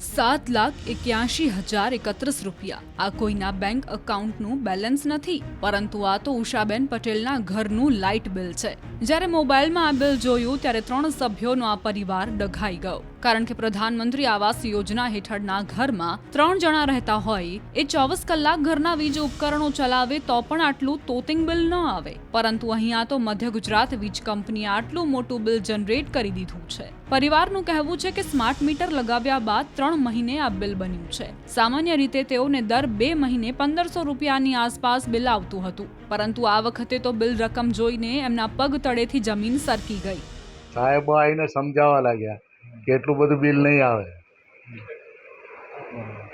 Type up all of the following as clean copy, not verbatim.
7,81,031 રૂપિયા આ કોઈના બેંક એકાઉન્ટનું બેલેન્સ નથી, પરંતુ આ તો ઉષાબેન પટેલના ઘરનું લાઇટ બિલ છે। જ્યારે મોબાઈલમાં આ બિલ જોયું ત્યારે 3 સભ્યોનો આ પરિવાર ડઘાઈ ગયો, કારણ કે પ્રધાનમંત્રી આવાસ યોજના હેઠળના ઘરમાં 3 જણા રહેતા હોય એ 24 કલાક ઘરના વીજ ઉપકરણો ચલાવે તો પણ આટલું તોતિંગ બિલ ન આવે, પરંતુ અહીંયા તો મધ્ય ગુજરાત વીજ કંપનીએ આટલું મોટું બિલ જનરેટ કરી દીધું છે। પરિવારનું કહેવું છે કે સ્માર્ટ મીટર લગાવ્યા બાદ 3 મહિને આ બિલ બન્યું છે। સામાન્ય રીતે તેઓને દર 2 મહિને 1500 રૂપિયાની આસપાસ બિલ આવતું હતું, પરંતુ આ વખતે તો બિલ રકમ જોઈને એમના પગ તળેથી જમીન સરકી ગઈ। સાહેબો આવીને સમજાવવા લાગ્યા કે એટલું બધું બિલ નહીં આવે।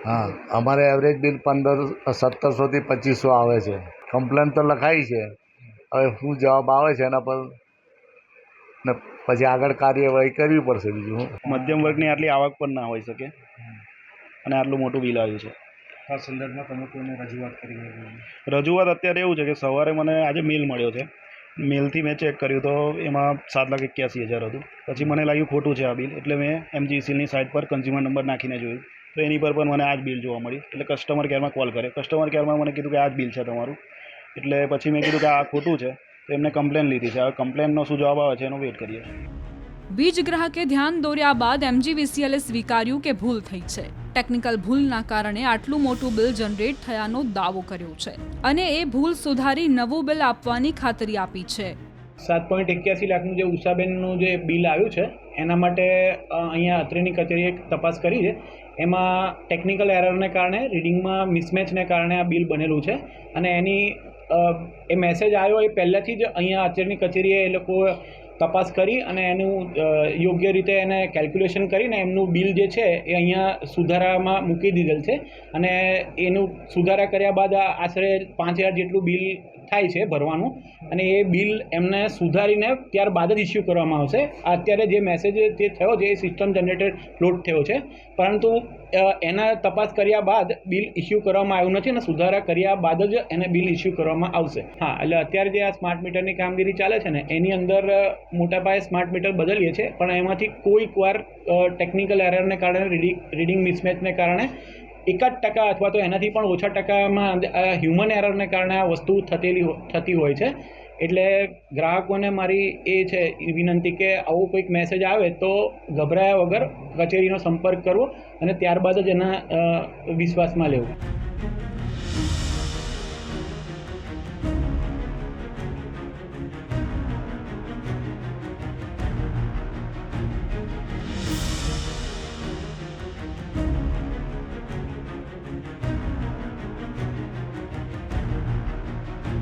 હા, અમારે એવરેજ બિલ 1700 થી 2500 આવે છે। કમ્પ્લેન તો લખાઈ છે, હવે શું જવાબ આવે છે એના પર ને પછી આગળ કાર્યવાહી કરવી પડશે। બીજું મધ્યમ વર્ગની આટલી આવક પણ ના હોઈ શકે અને આટલું મોટું બિલ આવ્યું છે। આ સંદર્ભમાં તમે કોઈને રજૂઆત કરી? રજૂઆત અત્યારે એવું છે કે સવારે મને આજે મેલ મળ્યો છે, મેલથી મેં ચેક કર્યું તો એમાં 7,81,000 હતું। પછી મને લાગ્યું ખોટું છે આ બિલ, એટલે મેં MGCLની સાઇટ પર કન્ઝ્યુમર નંબર નાખીને જોયું તો એની પર પણ મને આ જ બિલ જોવા મળ્યું। એટલે કસ્ટમર કેરમાં કોલ કર્યો, કસ્ટમર કેરમાં મને કીધું કે આ જ બિલ છે તમારું। એટલે પછી મેં કીધું કે આ ખોટું છે, તો એમને કમ્પ્લેન લીધી છે। હવે કમ્પ્લેનનો શું જવાબ આવે છે એનો વેઇટ કરીએ। વીજ ગ્રાહકે ધ્યાન દોર્યા બાદ MGVCLએ સ્વીકાર્યું કે ભૂલ થઈ છે। ટેકનિકલ ભૂલના કારણે આટલું મોટું બિલ જનરેટ થયાનો દાવો કર્યો છે અને એ ભૂલ સુધારી નવું બિલ આપવાની ખાતરી આપી છે। 7.81 લાખનું જે ઉષાબેનનું જે બિલ આવ્યું છે એના માટે અહીંયા અત્રેની કચેરીએ તપાસ કરી છે। એમાં ટેકનિકલ એરરને કારણે રીડિંગમાં મિસમેચને કારણે આ બિલ બનેલું છે અને એની એ મેસેજ આવ્યો એ પહેલાંથી જ અહીંયા અત્રેની કચેરીએ એ લોકો તપાસ કરી અને એનું યોગ્ય રીતે એને કેલ્ક્યુલેશન કરીને એમનું બિલ જે છે એ અહીંયા સુધારામાં મૂકી દીધેલ છે અને એનું સુધારા કર્યા બાદ આશરે 5,000 જેટલું બિલ થાય છે ભરવાનું, અને એ બિલ એમને સુધારીને ત્યારબાદ જ ઇસ્યુ કરવામાં આવશે। અત્યારે જે મેસેજ જે થયો છે એ સિસ્ટમ જનરેટેડ લોડ થયો છે, પરંતુ એના તપાસ કર્યા બાદ બિલ ઇસ્યુ કરવામાં આવ્યું નથી અને સુધારા કર્યા બાદ જ એને બિલ ઇસ્યુ કરવામાં આવશે। હા, એટલે અત્યારે જે આ સ્માર્ટ મીટરની કામગીરી ચાલે છે ને એની અંદર મોટા પાયે સ્માર્ટ મીટર બદલીએ છીએ, પણ એમાંથી કોઈક વાર ટેકનિકલ એરરને કારણે રીડિંગ મિસમેચને કારણે 1% અથવા તો એનાથી પણ ઓછા ટકામાં હ્યુમન એરરને કારણે આ વસ્તુ થતી હોય છે। એટલે ગ્રાહકોને મારી એ છે વિનંતી કે આવો કોઈક મેસેજ આવે તો ગભરાયા વગર કચેરીનો સંપર્ક કરવો અને ત્યારબાદ જ એના વિશ્વાસમાં લેવું।